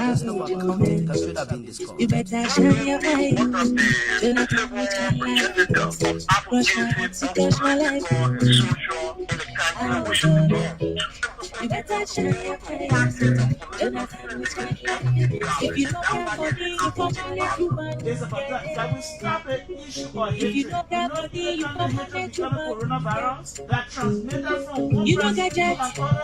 That's not accounting that should have been discussed. You better shine your eyes. Jonathan, which I like. Brush my hands to brush my life. You better shine your eyes. Jonathan, which I like. If you don't care for me, you come and let you man. It's about that we stop an issue or If you don't care for me, you come and let you man. Coronavirus that transmitted from one You don't get jet,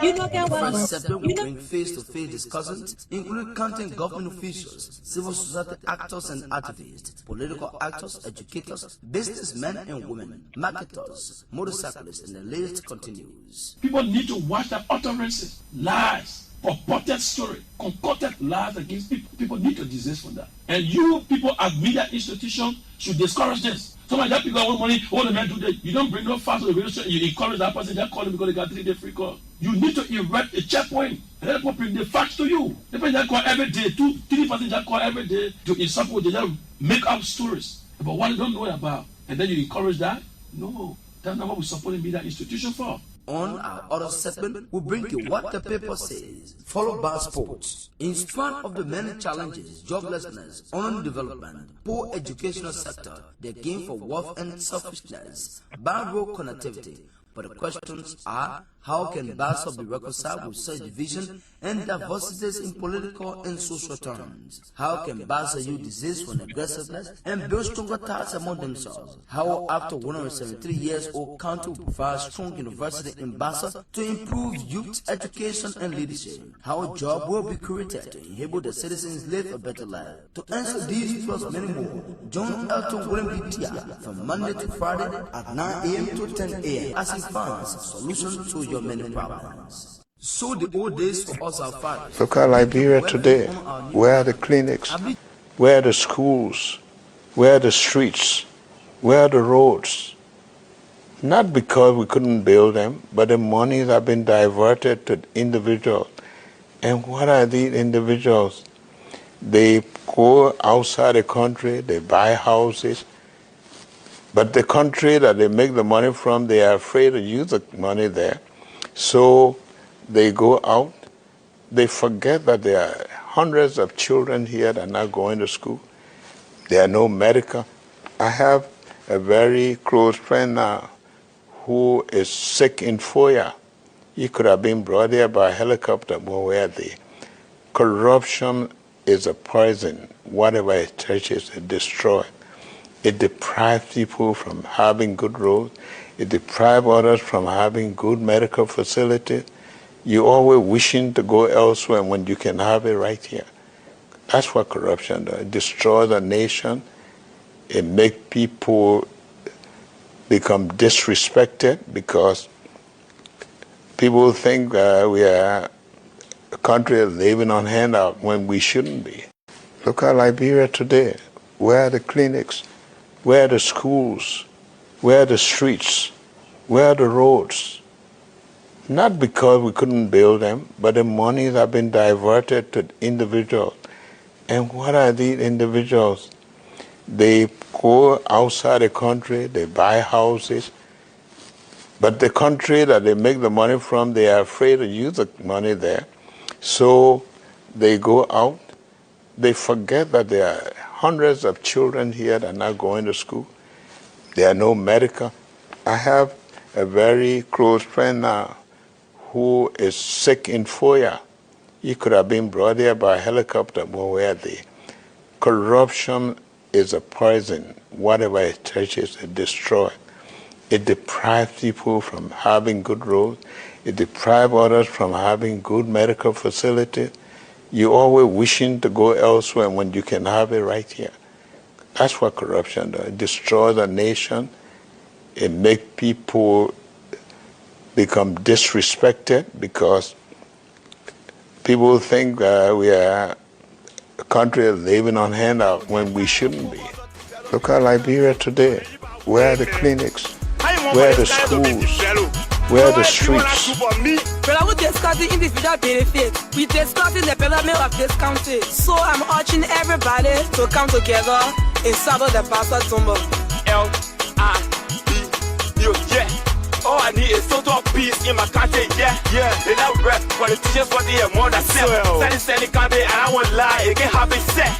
you don't get Friends one. said will bring face-to-face discussions, including county and government officials, civil society actors and activists, political actors, educators, businessmen and women, marketers, motorcyclists, and the list continues. People need to watch their utterances, lies, purported story, concocted lies against people. People need to desist from that. And you people at media institutions should discourage this. Some of that people want money, all the men do that. You don't bring no facts to the radio station, you encourage that person, they're calling because they got 3-day free call. You need to erect a checkpoint and let people bring the facts to you. The person that call every day, 2-3 persons that call every day to insult people, they just make up stories about what they don't know about. And then you encourage that? No, that's not what we're supporting media institution for. On our other segment, we bring you what the paper says, followed by sports. In spite of the many challenges, joblessness, underdevelopment, poor educational sector, the gain for wealth and selfishness, bad road connectivity. But the questions are, how can Basel be reconciled with such division and diversities in political and social terms? How can Basel use disease from aggressiveness and build stronger ties among themselves? How, after 173 years old country, will provide strong university in Basel to improve youth education and leadership? How a job will be created to enable the citizens live a better life? To answer these plus many more, John Elton will be here from Monday to Friday at 9 a.m. to 10 a.m. as he finds solutions to your many problems. So the old days for us are fathers. Look at Liberia today. Where are the clinics? Where are the schools? Where are the streets? Where are the roads? Not because we couldn't build them, but the monies have been diverted to individuals. And what are these individuals? They go outside the country, they buy houses, but the country that they make the money from, they are afraid to use the money there. So they go out, they forget that there are hundreds of children here that are not going to school. There are no medical. I have a very close friend now who is sick in Foya. He could have been brought here by helicopter, but where they? Corruption is a poison. Whatever it touches, it destroys. It deprives people from having good roads. It deprives others from having good medical facilities. You're always wishing to go elsewhere when you can have it right here. That's what corruption does. It destroys a nation. It makes people become disrespected because people think we are a country living on handout when we shouldn't be. Look at Liberia today. Where are the clinics? Where are the schools? Where are the streets? Where are the roads? Not because we couldn't build them, but the monies have been diverted to individuals. And what are these individuals? They go outside the country, they buy houses, but the country that they make the money from, they are afraid to use the money there. So they go out, they forget that there are hundreds of children here that are not going to school. There are no medical. I have a very close friend now who is sick in Foya. He could have been brought here by helicopter, but where are they? Corruption is a poison. Whatever it touches, it destroys. It deprives people from having good roads. It deprives others from having good medical facilities. You're always wishing to go elsewhere when you can have it right here. That's what corruption does. It destroys a nation. It makes people become disrespected because people think we are a country living on handout when we shouldn't be. Look at Liberia today. Where are the clinics? Where are the schools? Where are the streets? But I would discuss the individual benefits. We're discussing the development of this country. So I'm urging everybody to come together and support the Basel DUMBOY. LIBERIANS. All I need is total peace in my country, yeah. They love rap, politicians what they want to say. Send country, and I won't lie, it can happen, say.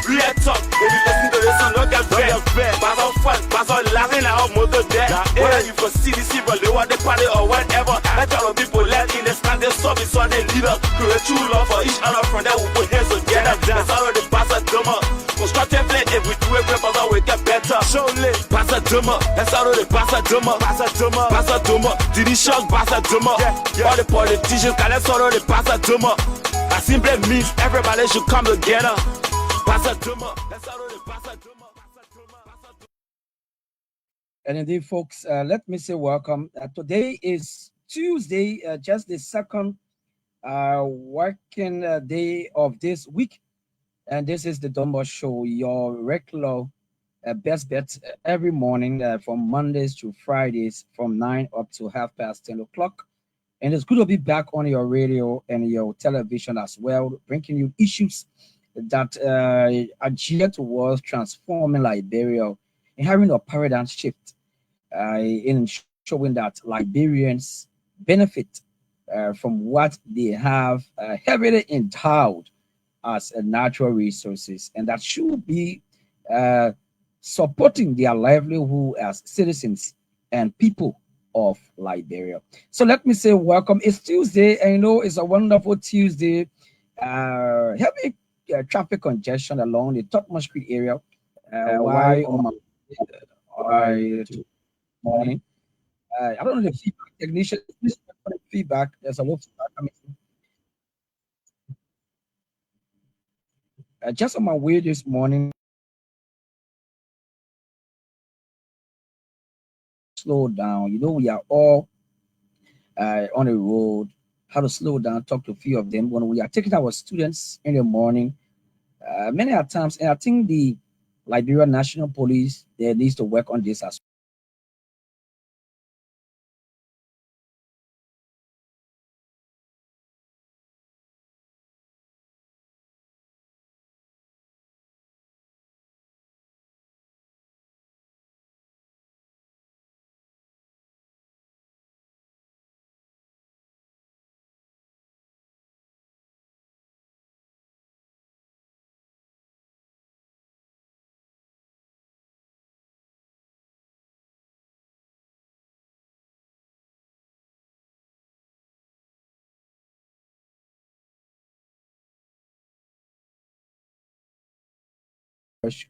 Real talk, if you listen to this song, don't get fed. Pass on fun, pass on laughing at our mother there. Whether you for CDC, but they want the party or whatever. Let all the people let in the stand, they stop it, so they lead up. Create true love for each other from that we put hands together. That's all the pass a dumber. Constructively, if we do it, we get better. Show lit, pass a dumber. That's all the pass a dumber. Pass a dumber. Did he shock pass a dumber? All the politicians, that's all the pass a dumber. That simply means everybody should come together. Pass a dumber. That's all the pass a dumber. And indeed, folks, let me say welcome. Today is Tuesday, just the second working day of this week. And this is the DUMBOY Show, your regular best bets every morning from Mondays to Fridays from 9 up to 10:30 o'clock. And it's good to be back on your radio and your television as well, bringing you issues that are geared towards transforming Liberia and having a paradigm shift in showing that Liberians benefit from what they have heavily endowed as natural resources, and that should be supporting their livelihood as citizens and people of Liberia. So let me say welcome. It's Tuesday, and you know it's a wonderful Tuesday. Heavy traffic congestion along the Tottenham Street area. Why on my morning? I don't know the feedback technician. Feedback. There's a lot of feedback coming through. Just on my way this morning, slow down. You know, we are all on the road. How to slow down, talk to a few of them. When we are taking our students in the morning, many a times, and I think the Liberian National Police, they needs to work on this as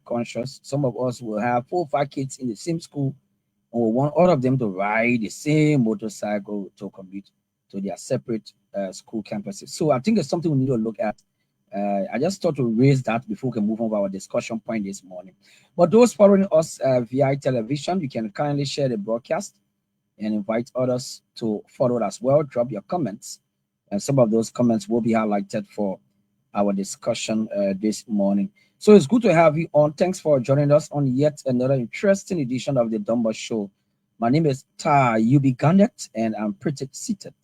conscious. Some of us will have 4 or 5 kids in the same school, and we want all of them to ride the same motorcycle to commute to their separate school campuses. So I think it's something we need to look at. I just thought to raise that before we can move on to our discussion point this morning. But those following us via television, you can kindly share the broadcast and invite others to follow it as well. Drop your comments, and some of those comments will be highlighted for our discussion this morning. So it's good to have you on. Thanks for joining us on yet another interesting edition of the DUMBOY Show. My name is TARR, GARNETT, and I'm pretty seated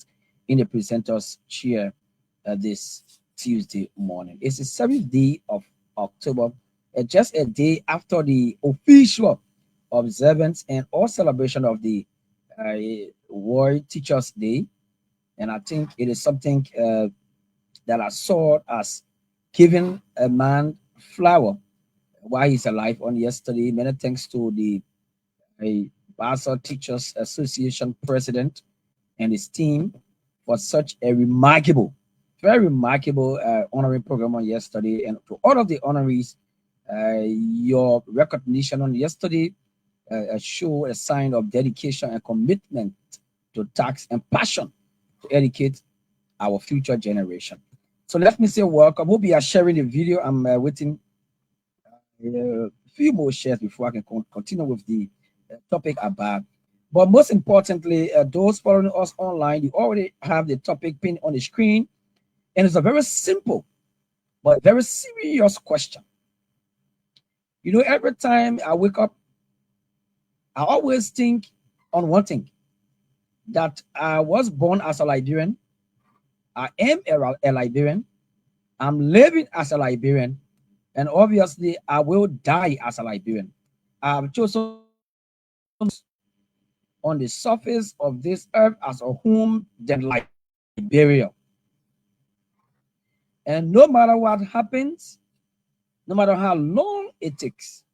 in the presenter's chair this Tuesday morning. It's the 7th day of October, just a day after the official observance and or celebration of the World Teachers Day. And I think it is something that I saw as giving a man flower while he's alive on yesterday. Many thanks to the Basel Teachers Association president and his team for such a remarkable, very remarkable honoring program on yesterday. And to all of the honorees, your recognition on yesterday show a sign of dedication and commitment to task and passion to educate our future generation. So let me say welcome. We'll be sharing the video. I'm waiting a few more shares before I can continue with the topic about. But most importantly, those following us online, you already have the topic pinned on the screen. And it's a very simple but very serious question. You know, every time I wake up, I always think on one thing, that I was born as a Liberian. I am a Liberian. I'm living as a Liberian. And obviously, I will die as a Liberian. I've chosen on the surface of this earth as a home than Liberia. And no matter what happens, no matter how long it takes,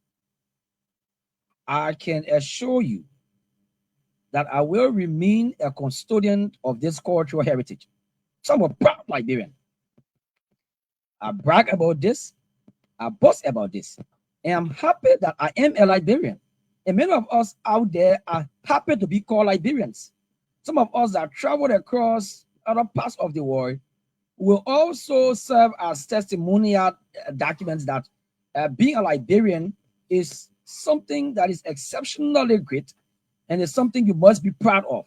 I can assure you that I will remain a custodian of this cultural heritage. So I'm a proud Liberian. I brag about this. I boast about this. And I'm happy that I am a Liberian. And many of us out there are happy to be called Liberians. Some of us that traveled across other parts of the world will also serve as testimonial documents that being a Liberian is something that is exceptionally great and is something you must be proud of.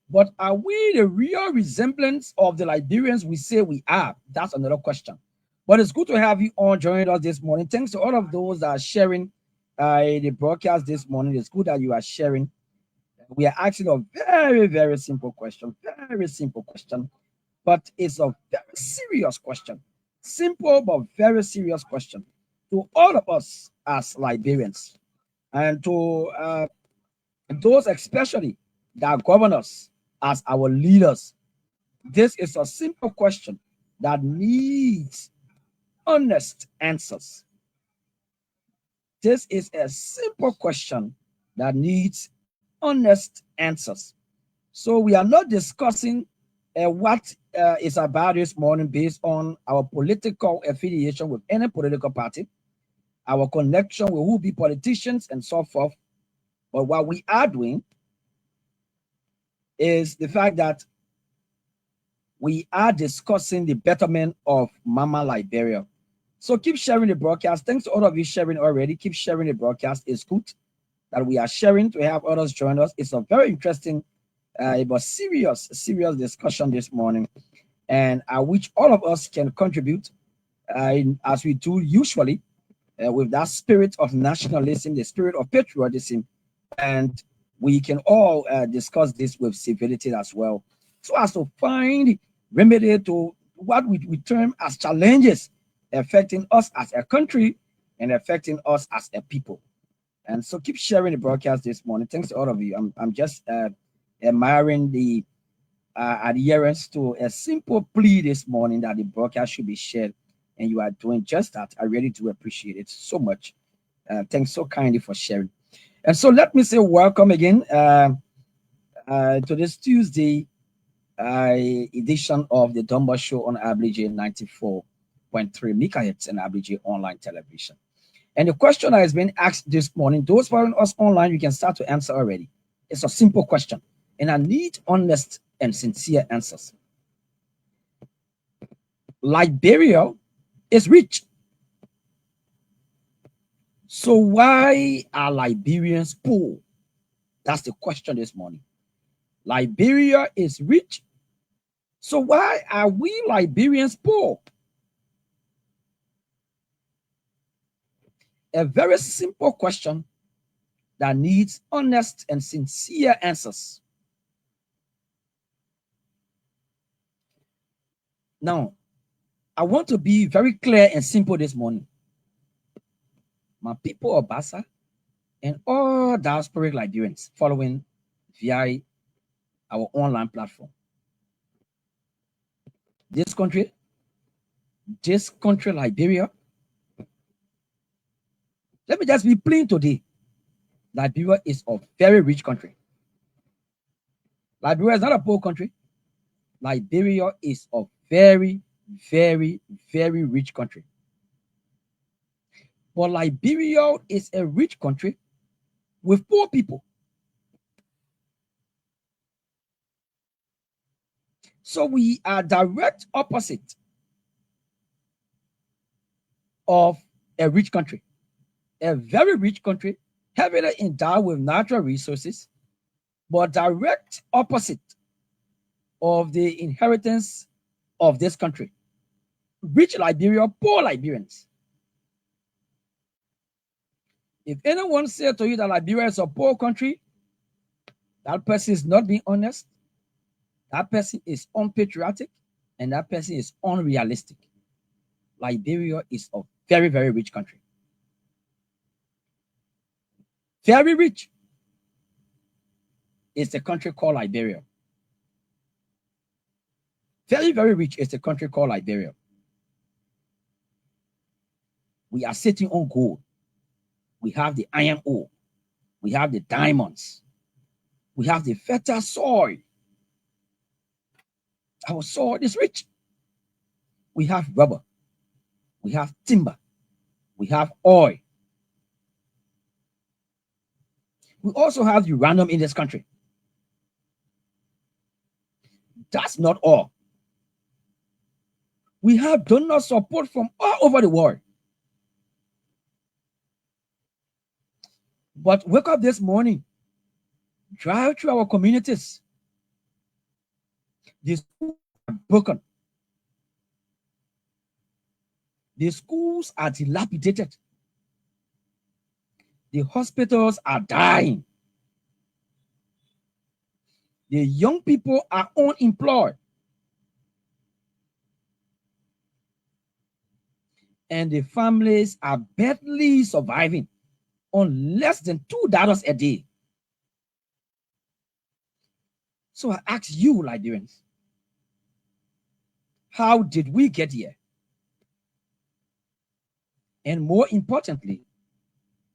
But are we the real resemblance of the Liberians we say we are? That's another question. But it's good to have you all joining us this morning. Thanks to all of those that are sharing the broadcast this morning. It's good that you are sharing. We are asking a very, very simple question. Very simple question. But it's a very serious question. Simple but very serious question to all of us as Liberians, and to those especially that govern us as our leaders. This is a simple question that needs honest answers. This is a simple question that needs honest answers. So we are not discussing what is about this morning based on our political affiliation with any political party, our connection with who be politicians and so forth. But what we are doing is the fact that we are discussing the betterment of Mama Liberia. So keep sharing the broadcast. Thanks to all of you sharing already. Keep sharing the broadcast. It's good that we are sharing to have others join us. It's a very interesting but serious discussion this morning, and which all of us can contribute as we do usually with that spirit of nationalism, the spirit of patriotism, and we can all discuss this with civility as well, so as to find remedy to what we term as challenges affecting us as a country and affecting us as a people. And so keep sharing the broadcast this morning. Thanks to all of you. I'm just admiring the adherence to a simple plea this morning that the broadcast should be shared, and you are doing just that. I really do appreciate it so much. Thanks so kindly for sharing. And so let me say welcome again to this Tuesday edition of the DUMBOY Show on LIBERIA 94.3 megahertz and LIBERIA online television. And the question that has been asked this morning, those following us online, you can start to answer already. It's a simple question, and I need honest and sincere answers. Liberia is rich. So why are Liberians poor? That's the question this morning. Liberia is rich. So why are we Liberians poor? A very simple question that needs honest and sincere answers. Now, I want to be very clear and simple this morning. My people of Bassa and all diasporic Liberians following via our online platform. This country, Liberia, let me just be plain today. Liberia is a very rich country. Liberia is not a poor country. Liberia is a very, very, very rich country. But Liberia is a rich country with poor people. So we are direct opposite of a rich country. A very rich country, heavily endowed with natural resources, but direct opposite of the inheritance of this country. Rich Liberia, poor Liberians. If anyone said to you that Liberia is a poor country, that person is not being honest, that person is unpatriotic, and that person is unrealistic. Liberia is a very, very rich country. Very rich is the country called Liberia. Very, very rich is the country called Liberia. We are sitting on gold. We have the iron ore. We have the diamonds. We have the fertile soil. Our soil is rich. We have rubber. We have timber. We have oil. We also have uranium in this country. That's not all. We have donor support from all over the world. But wake up this morning, drive through our communities. The schools are broken. The schools are dilapidated. The hospitals are dying. The young people are unemployed. And the families are barely surviving on less than $2 a day. So I ask you, Liberians, how did we get here? And more importantly,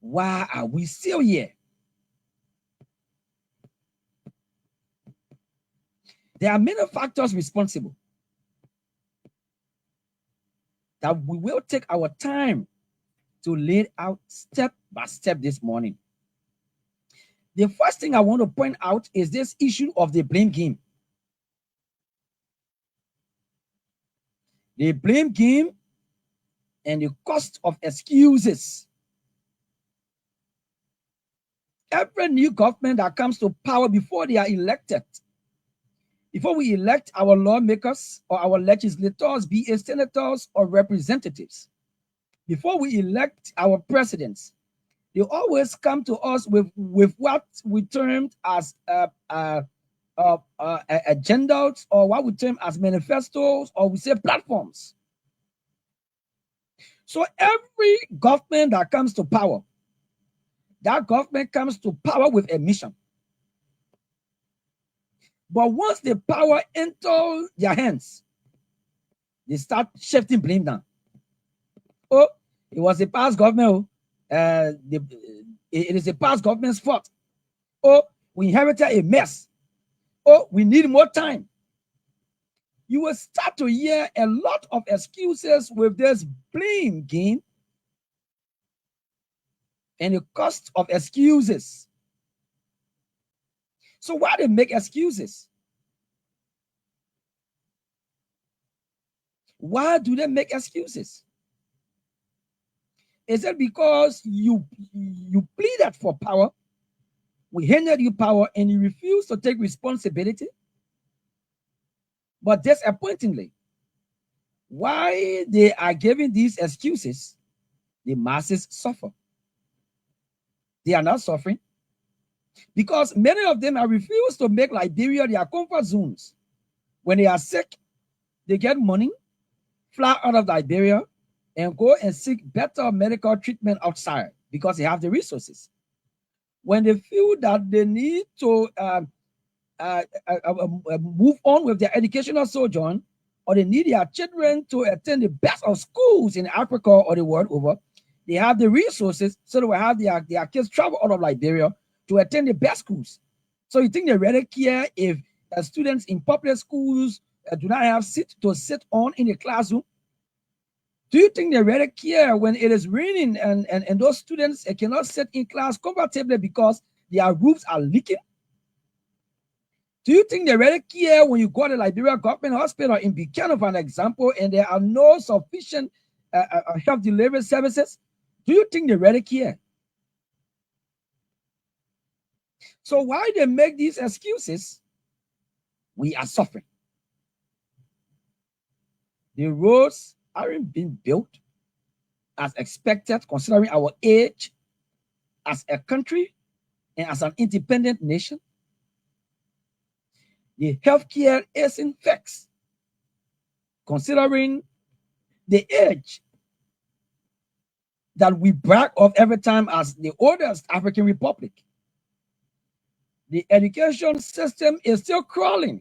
why are we still here? There are many factors responsible that we will take our time to lay out step by step this morning. The first thing I want to point out is this issue of the blame game. The blame game and the cost of excuses. Every new government that comes to power before they are elected, before we elect our lawmakers or our legislators, be it senators or representatives, before we elect our presidents, they always come to us with what we termed as agendas, or what we term as manifestos, or we say platforms. So every government that comes to power, that government comes to power with a mission. But once the power enters their hands, they start shifting blame down. Oh, it was the past government. It is the past government's fault. Oh, we inherited a mess. Oh, we need more time. You will start to hear a lot of excuses with this blame game and the cost of excuses. So why they make excuses? Why do they make excuses? Is it because you pleaded for power, we handed you power, and you refuse to take responsibility? But disappointingly, why they are giving these excuses, the masses suffer. They are not suffering because many of them have refused to make Liberia their comfort zones. When they are sick, they get money, fly out of Liberia, and go and seek better medical treatment outside because they have the resources. When they feel that they need to move on with their educational sojourn, or they need their children to attend the best of schools in Africa or the world over, they have the resources, so they will have their kids travel out of Liberia to attend the best schools. So you think they really care if students in public schools do not have seats to sit on in the classroom? Do you think they really care when it is raining and those students cannot sit in class comfortably because their roofs are leaking? Do you think they really care when you go to the Liberia Government Hospital in Buchanan, for an example, and there are no sufficient health delivery services? Do you think they really care? So why they make these excuses? We are suffering. The roads aren't being built as expected, considering our age as a country and as an independent nation. The healthcare isn't fixed, considering the age that we brag of every time as the oldest African republic. The education system is still crawling,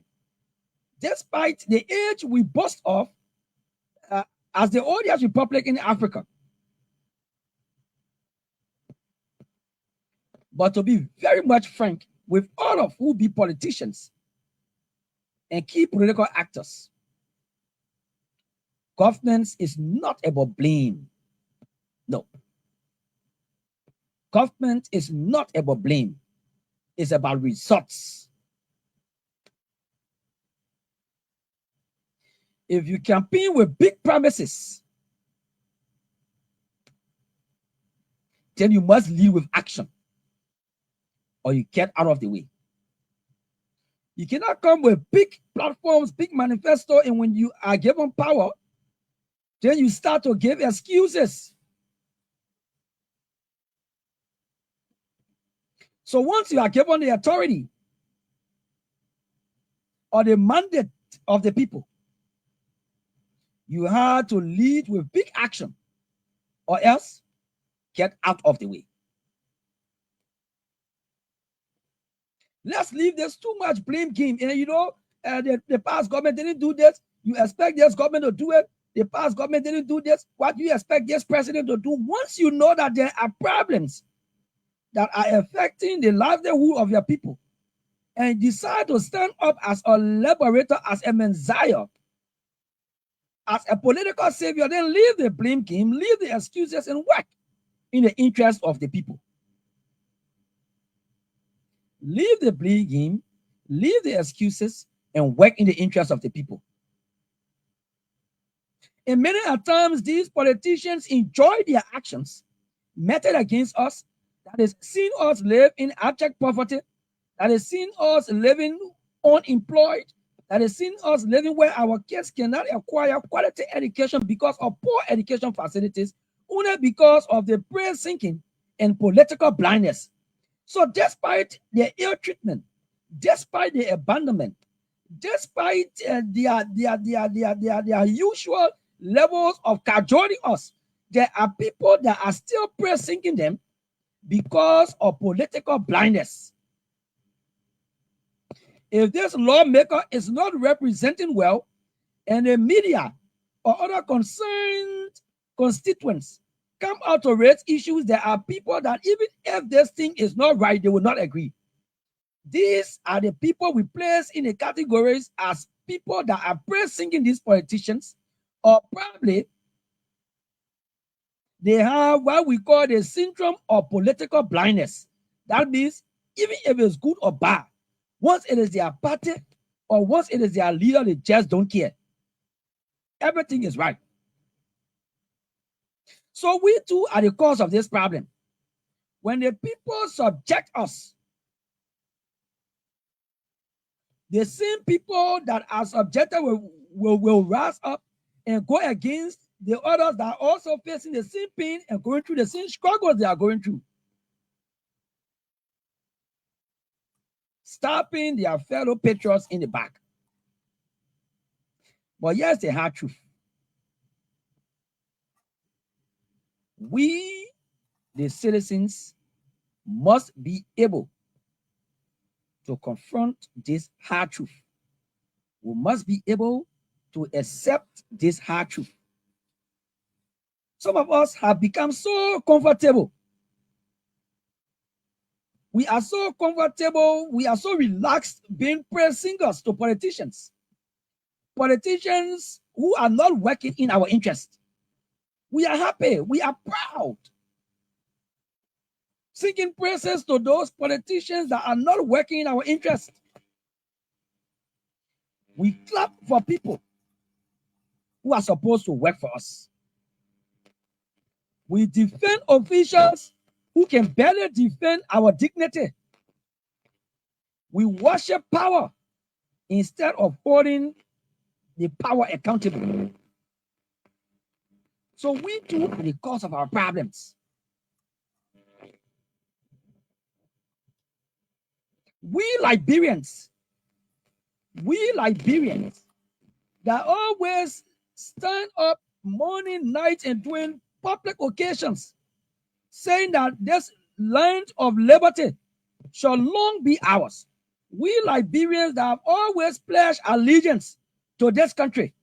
despite the age we boast of as the oldest republic in Africa. But to be very much frank, with all of who be politicians and key political actors, governance is not about blame. No. Government is not about blame. It's about results. If you campaign with big promises, then you must lead with action, or you get out of the way. You cannot come with big platforms, big manifesto, and when you are given power, then you start to give excuses. So once you are given the authority or the mandate of the people, you have to lead with big action, or else get out of the way. Let's leave this too much blame game. And you know, the past government didn't do this. You expect this government to do it. The past government didn't do this. What do you expect this president to do? Once you know that there are problems that are affecting the livelihood of your people, and decide to stand up as a liberator, as a messiah, as a political savior, then leave the blame game, leave the excuses, and work in the interest of the people. Leave the blame game, leave the excuses, and work in the interest of the people. And many a times, these politicians enjoy their actions meted against us, that is seeing us live in abject poverty, that is seeing us living unemployed, that is seeing us living where our kids cannot acquire quality education because of poor education facilities, only because of the praise sinking and political blindness. So despite their ill treatment, despite the abandonment, despite their usual levels of cajoling us, there are people that are still praise sinking them because of political blindness. If this lawmaker is not representing well, and the media or other concerned constituents come out to raise issues, there are people that even if this thing is not right, they will not agree. These are the people we place in the categories as people that are praising these politicians, or probably they have what we call the syndrome of political blindness. That means even if it's good or bad, once it is their party or once it is their leader, they just don't care. Everything is right. So we too are the cause of this problem. When the people subject us, the same people that are subjected will rise up and go against the others that are also facing the same pain and going through the same struggles they are going through, stopping their fellow patriots in the back. But here's the hard truth. We, the citizens, must be able to confront this hard truth. We must be able to accept this hard truth. Some of us have become so comfortable. We are so comfortable, we are so relaxed being praise singers to politicians. Politicians who are not working in our interest. We are happy, we are proud. Singing praises to those politicians that are not working in our interest. We clap for people who are supposed to work for us. We defend officials who can barely defend our dignity. We worship power instead of holding the power accountable. So we too are the cause of our problems. We Liberians that always stand up morning, night, and doing public occasions saying that this land of liberty shall long be ours. We Liberians that have always pledged allegiance to this country.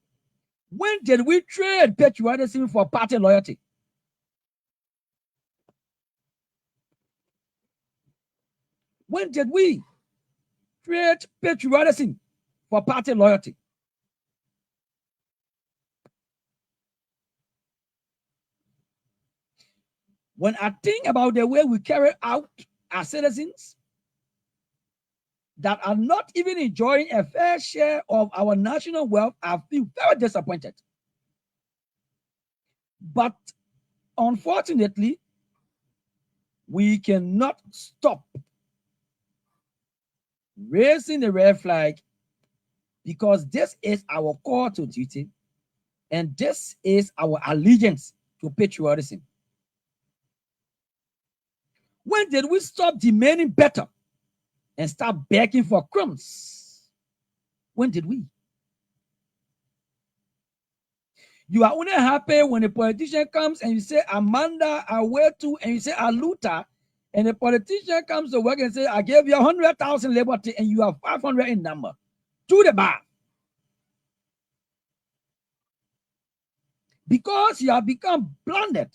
When did we trade patriotism for party loyalty? When did we trade patriotism for party loyalty? When I think about the way we carry out our citizens that are not even enjoying a fair share of our national wealth, I feel very disappointed. But unfortunately, we cannot stop raising the red flag because this is our call to duty and this is our allegiance to patriotism. When did we stop demanding better and start begging for crumbs? When did we? You are only happy when a politician comes and you say Amanda, Awetu, and you say Aluta, and a politician comes to work and say, I gave you 100,000 liberty and you have 500 in number. To the bar. Because you have become blinded.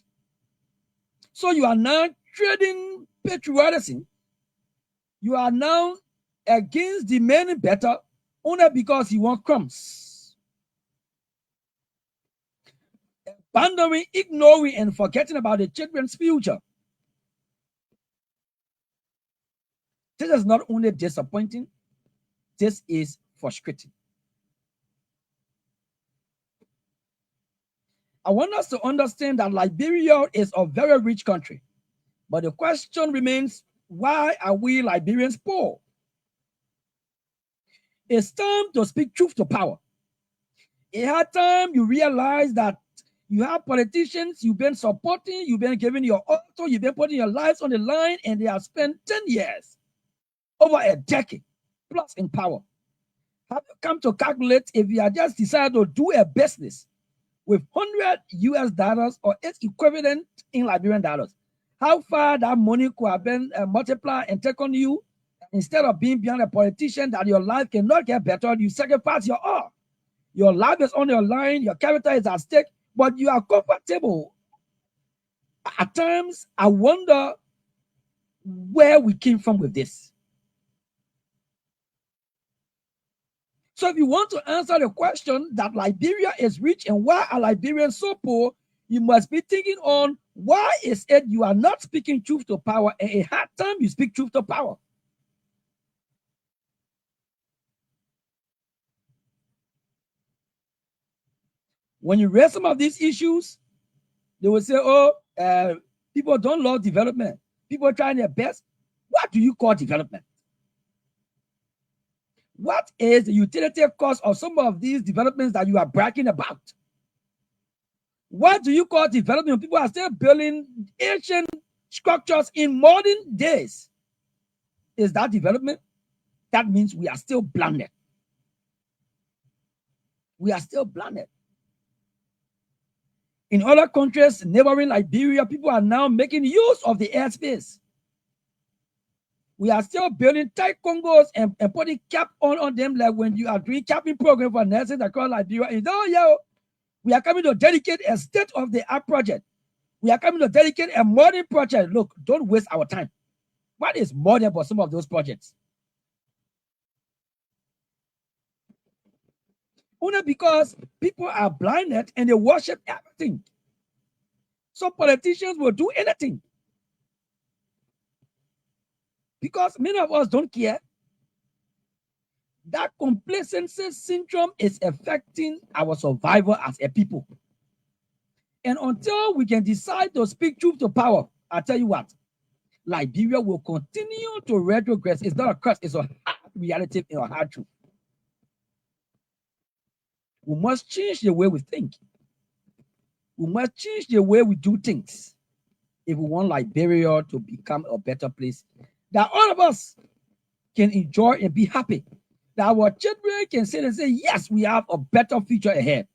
So you are now trading patriotism. You are now against demanding better only because you want crumbs. Abandoning, ignoring, and forgetting about the children's future. This is not only disappointing, this is frustrating. I want us to understand that Liberia is a very rich country. But the question remains, why are we Liberians poor? It's time to speak truth to power. It had time you realize that you have politicians you've been supporting, you've been giving your auto, you've been putting your lives on the line, and they have spent 10 years, over a decade plus in power. Have you come to calculate if you had just decided to do a business with $100 or its equivalent in Liberian dollars? How far that money could have been multiplied and taken you, instead of being beyond a politician that your life cannot get better, you sacrifice your all. Your life is on your line, your character is at stake, but you are comfortable. At times, I wonder where we came from with this. So if you want to answer the question that Liberia is rich and why are Liberians so poor, you must be thinking on why is it you are not speaking truth to power, and a hard time you speak truth to power. When you raise some of these issues, they will say, oh, people don't love development. People are trying their best. What do you call development? What is the utility cost of some of these developments that you are bragging about? What do you call development? People are still building ancient structures in modern days. Is that development? That means we are still blinded. We are still blinded. In other countries, neighboring Liberia, people are now making use of the airspace. We are still building tight Congos and putting cap on them, like when you are doing capping program for nurses across Liberia. And oh, yeah, we are coming to dedicate a state-of-the-art project. We are coming to dedicate a modern project. Look, don't waste our time. What is modern for some of those projects? Only because people are blinded and they worship everything. So politicians will do anything. Because many of us don't care. That complacency syndrome is affecting our survival as a people. And until we can decide to speak truth to power, I'll tell you what, Liberia will continue to retrogress. It's not a curse, it's a hard reality and a hard truth. We must change the way we think. We must change the way we do things if we want Liberia to become a better place that all of us can enjoy and be happy. That our children can sit and say, yes, we have a better future ahead.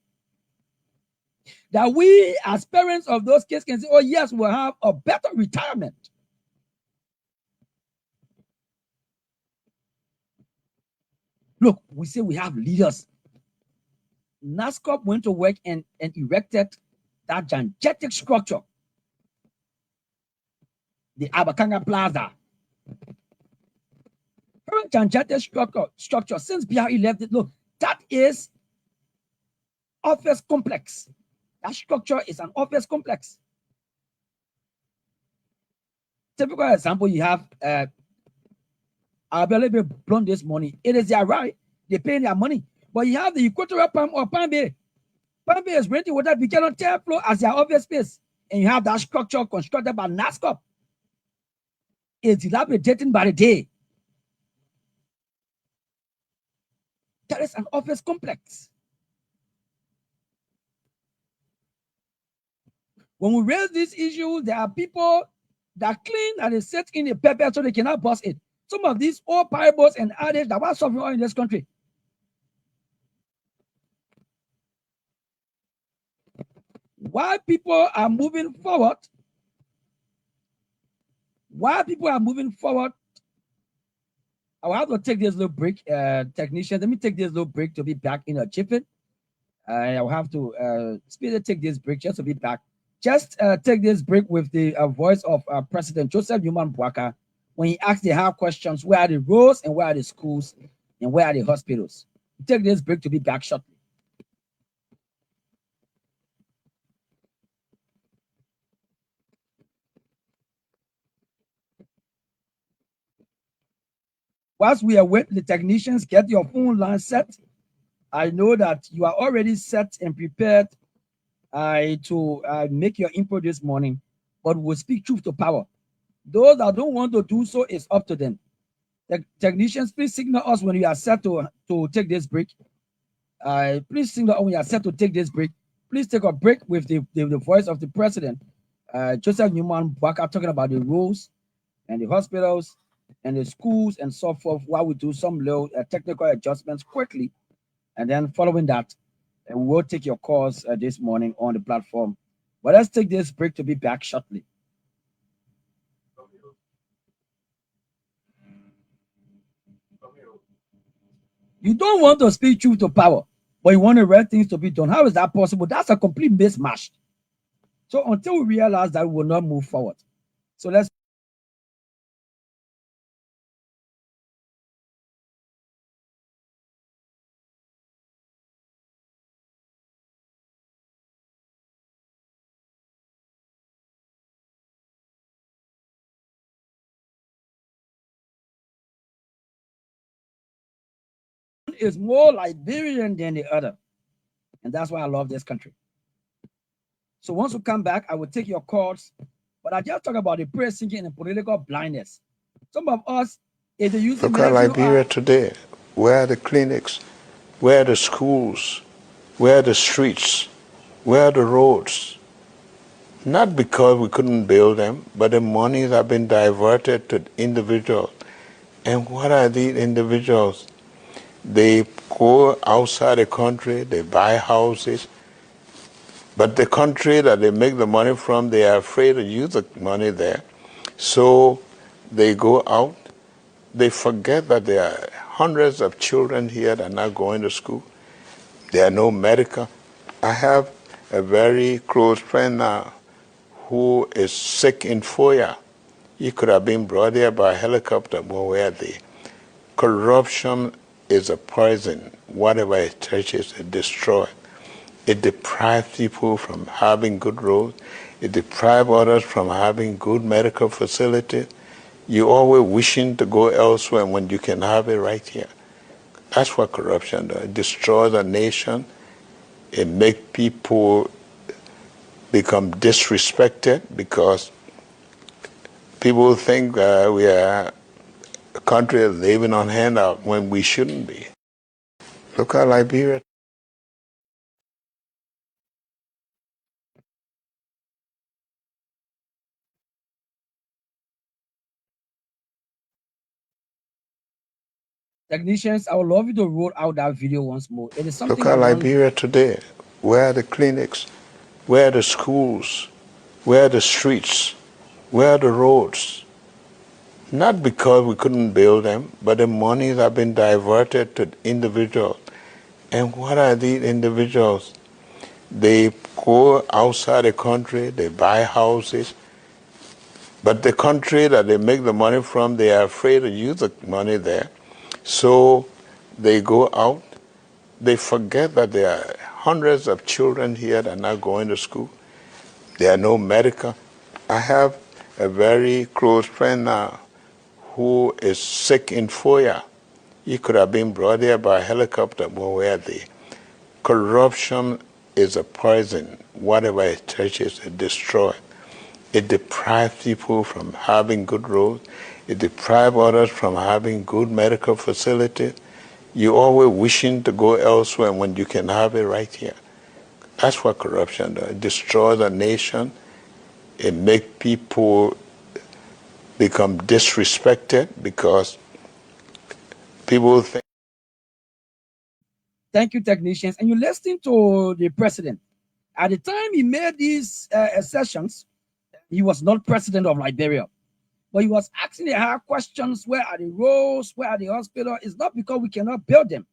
that we as parents of those kids can say, oh yes, we'll have a better retirement. Look, we say we have leaders. NASCOP went to work and erected that gigantic structure, the Abakanga Plaza. Gigantic structure since BRE left it. Look, that is office complex. That structure is an office complex. Typical example, you have available blonde this money. It is their right. They pay their money. But you have the Equatorial Palm or Palm Bay. Palm Bay is renting water begin on third floor as their office space. And you have that structure constructed by NASCOP. It's dilapidating by the day. That is an office complex. When we raise these issues, there are people that clean and they sit in the pepper so they cannot bust it. Some of these old parables and adage that were suffering all in this country. Why people are moving forward? I will have to take this little break, technician. Let me take this little break to be back in a chipping. I will have to take this break just to be back. Just take this break with the voice of President Joseph Newman Boaka when he asked the hard questions: where are the roads and where are the schools and where are the hospitals? Take this break to be back shortly. Whilst we await the technicians, get your phone line set. I know that you are already set and prepared to make your input this morning, but we'll speak truth to power. Those that don't want to do so, it's up to them. The technicians, please signal us when you are set to take this break. Please signal us when you are set to take this break. Please take a break with the voice of the president, Joseph Newman Boaka, talking about the roads and the hospitals and the schools and so forth, while we do some little technical adjustments quickly. And then following that, we will take your calls this morning on the platform. But let's take this break to be back shortly. You don't want to speak truth to power, but you want the right things to be done. How is that possible? That's a complete mismatch. So until we realize that, we will not move forward. So let's is more Liberian than the other. And that's why I love this country. So once we come back, I will take your calls. But I just talk about the prayer singing and political blindness. Some of us, if they use Look at Liberia today. Where are the clinics? Where are the schools? Where are the streets? Where are the roads? Not because we couldn't build them, but the monies have been diverted to individuals. And what are these individuals? They go outside the country, they buy houses, but the country that they make the money from, they are afraid to use the money there. So they go out, they forget that there are hundreds of children here that are not going to school. There are no medical. I have a very close friend now who is sick in Foya. He could have been brought here by helicopter, but where they? Corruption is a poison. Whatever it touches, it destroys. It deprives people from having good roads. It deprives others from having good medical facilities. You're always wishing to go elsewhere when you can have it right here. That's what corruption does. It destroys a nation. It makes people become disrespected because people think we are a country living on handout when we shouldn't be. Look at Liberia. Technicians, I would love you to roll out that video once more. It is something. Look at Liberia today. Where are the clinics? Where are the schools? Where are the streets? Where are the roads? Not because we couldn't build them, but the monies have been diverted to individuals. And what are these individuals? They go outside the country, they buy houses, but the country that they make the money from, they are afraid to use the money there. So they go out, they forget that there are hundreds of children here that are not going to school. There are no medical. I have a very close friend now who is sick in Foya. He could have been brought here by helicopter, but where are they? Corruption is a poison. Whatever it touches, it destroys. It deprives people from having good roads. It deprives others from having good medical facilities. You're always wishing to go elsewhere when you can have it right here. That's what corruption does. It destroys a nation. It makes people become disrespected because people think. Thank you, technicians. And you're listening to the president. At the time he made these assertions, he was not president of Liberia. But he was asking the hard questions: where are the roads? Where are the hospitals? It's not because we cannot build them,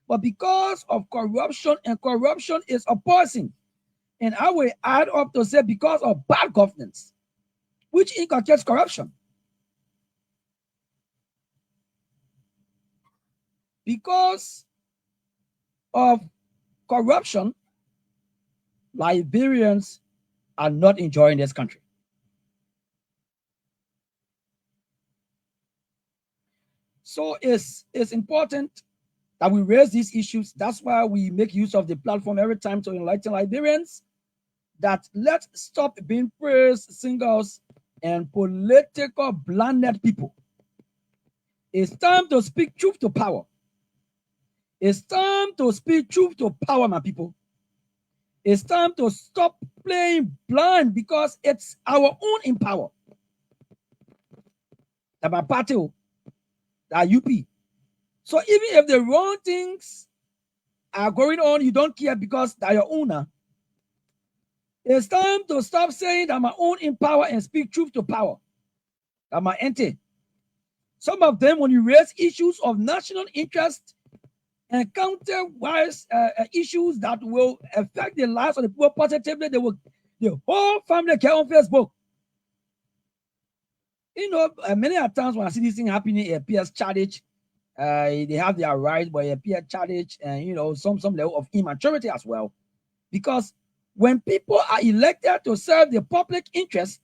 but because of corruption, and corruption is a poison. And I will add up to say because of bad governance, which inculcates corruption. Because of corruption, Liberians are not enjoying this country. So it's important that we raise these issues. That's why we make use of the platform every time to enlighten Liberians that let's stop being praised singers and political blinded people. It's time to speak truth to power. It's time to speak truth to power, my people. It's time to stop playing blind because it's our own in power. That my party, that UP. So even if the wrong things are going on, you don't care because they're your owner. It's time to stop saying that my own in power and speak truth to power. That my ente. Some of them, when you raise issues of national interest and counter-wise issues that will affect the lives of the people positively, the whole family get on Facebook. You know, many times when I see this thing happening, it appears childish. They have their rights, but it appears childish, and you know, some level of immaturity as well. Because when people are elected to serve the public interest,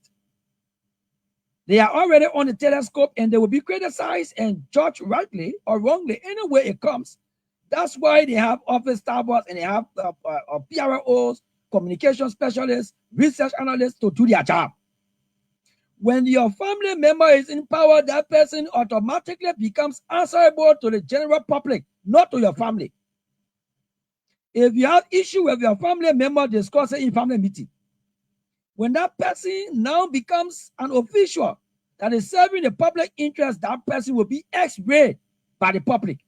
they are already on the telescope and they will be criticized and judged rightly or wrongly, any way it comes. That's why they have office staffs and they have PROs, communication specialists, research analysts to do their job. When your family member is in power, that person automatically becomes answerable to the general public, not to your family. If you have issue with your family member, discuss it in family meeting. When that person now becomes an official that is serving the public interest, that person will be X-rayed by the public.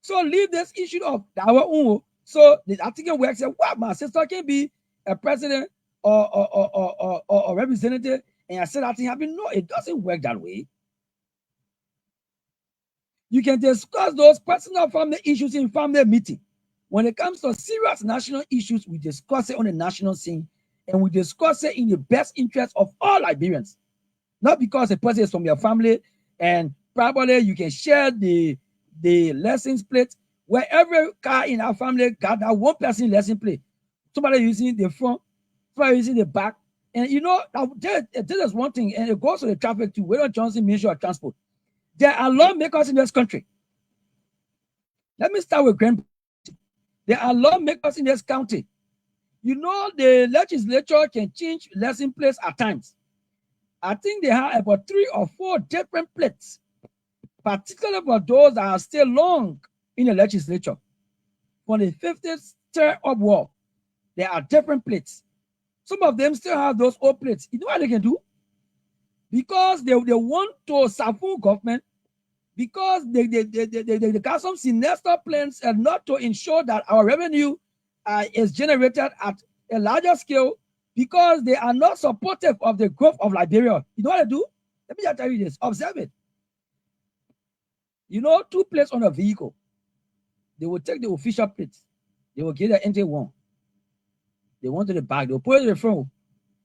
So leave this issue of our own. So the article works and what my sister can be a president or representative, and I said that thing happened. No, it doesn't work that way. You can discuss those personal family issues in family meeting. When it comes to serious national issues, we discuss it on the national scene, and we discuss it in the best interest of all Liberians. Not because the person is from your family, and probably you can share the lessons plate, where every car in our family got that one person lesson plate. Somebody using the front, somebody using the back. And you know, this is one thing, and it goes to the traffic too. Whether Johnson Ministry of Transport. There are lawmakers in this country. Let me start with Grand. There are lawmakers in this county. You know, the legislature can change lesson plates at times. I think they have about 3 or 4 different plates, particularly for those that are still long in the legislature. From the 50th tier upward, there are different plates. Some of them still have those old plates. You know what they can do? Because they want to support government, because they got some sinister plans and not to ensure that our revenue is generated at a larger scale because they are not supportive of the growth of Liberia. You know what they do? Let me just tell you this. Observe it. You know, 2 plates on a vehicle. They will take the official plates. They will get the empty one. They want to the back. They will put it to the front.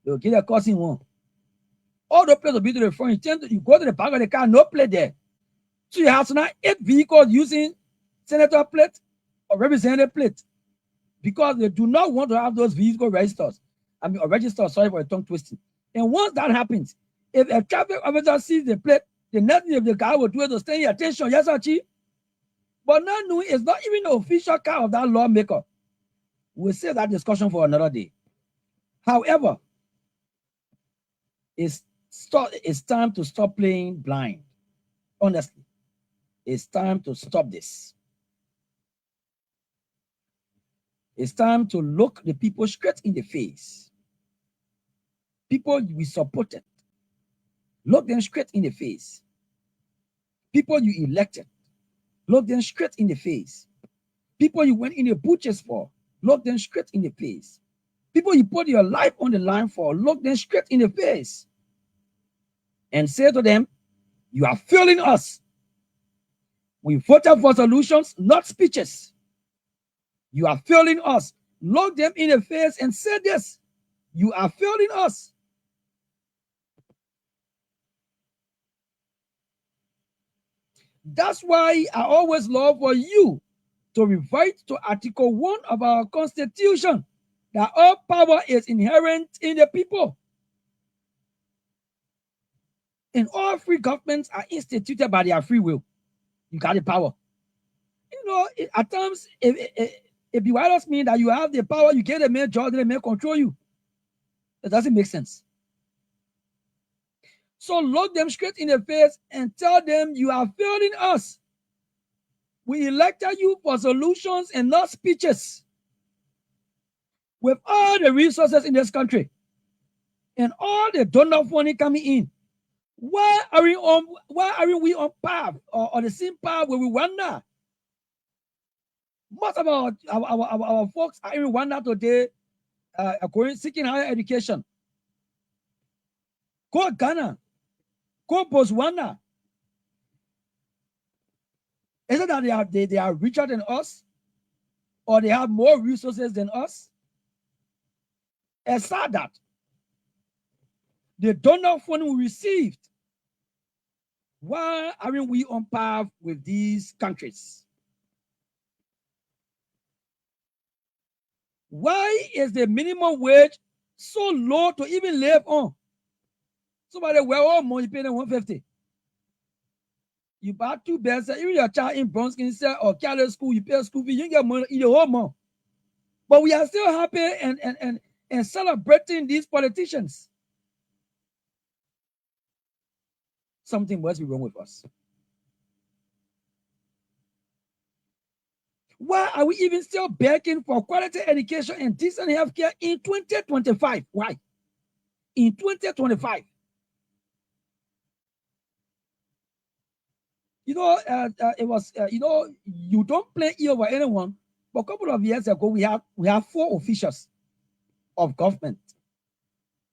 They will get the cousin one. All the plates will be to the front. You go to the back of the car, no plate there. So you have now 8 vehicles using senator plate or representative plate because they do not want to have those vehicle registers. I mean, or register, sorry for the tongue twisting. And once that happens, if a traffic officer sees the plate, the next thing the guy will do is to stay in attention. Yes, Archie. But now knowing it's not even the official car of that lawmaker. We'll save that discussion for another day. However, it's time to stop playing blind. Honestly, it's time to stop this. It's time to look the people straight in the face. People we supported, look them straight in the face. People you elected, look them straight in the face. People you went in the butchers for, look them straight in the face. People you put your life on the line for, look them straight in the face. And say to them, you are failing us. We voted for solutions, not speeches. You are failing us. Look them in the face and say this. You are failing us. That's why I always love for you to revert to Article 1 of our Constitution, that all power is inherent in the people. And all free governments are instituted by their free will. You got the power. You know, at times, if you always mean that you have the power, you get a man job, they may control you. That doesn't make sense. So look them straight in the face and tell them you are failing us. We elected you for solutions and not speeches. With all the resources in this country and all the donor money coming in, why aren't we on path or the same path where we wonder? Most of our folks are in Rwanda today, seeking higher education. Go Ghana, go Botswana. Is it that they are richer than us, or they have more resources than us? It's sad that the donor fund we received, why aren't we on par with these countries? Why is the minimum wage so low to even live on? Somebody, well, more you pay them 150. You buy 2 beds, even your child in Bronx or Cali school, you pay school fee, you get money in the whole month. But we are still happy and celebrating these politicians. Something must be wrong with us. Why are we even still begging for quality education and decent healthcare in 2025? Why? In 2025. You know, it was, you know, you don't play ill over anyone, but a couple of years ago, we have 4 officials of government,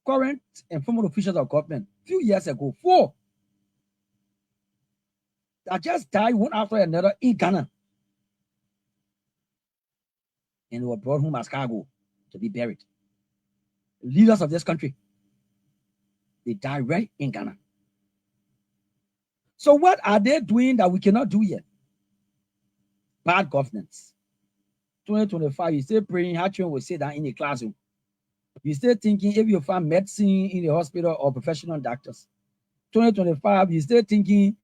current and former officials of government, a few years ago, 4 that just died one after another in Ghana. And they were brought home as cargo to be buried. Leaders of this country, they died right in Ghana. So what are they doing that we cannot do yet? Bad governance. 2025, you still praying, how children will sit down in the classroom. You still thinking if you find medicine in the hospital or professional doctors. 2025, you still thinking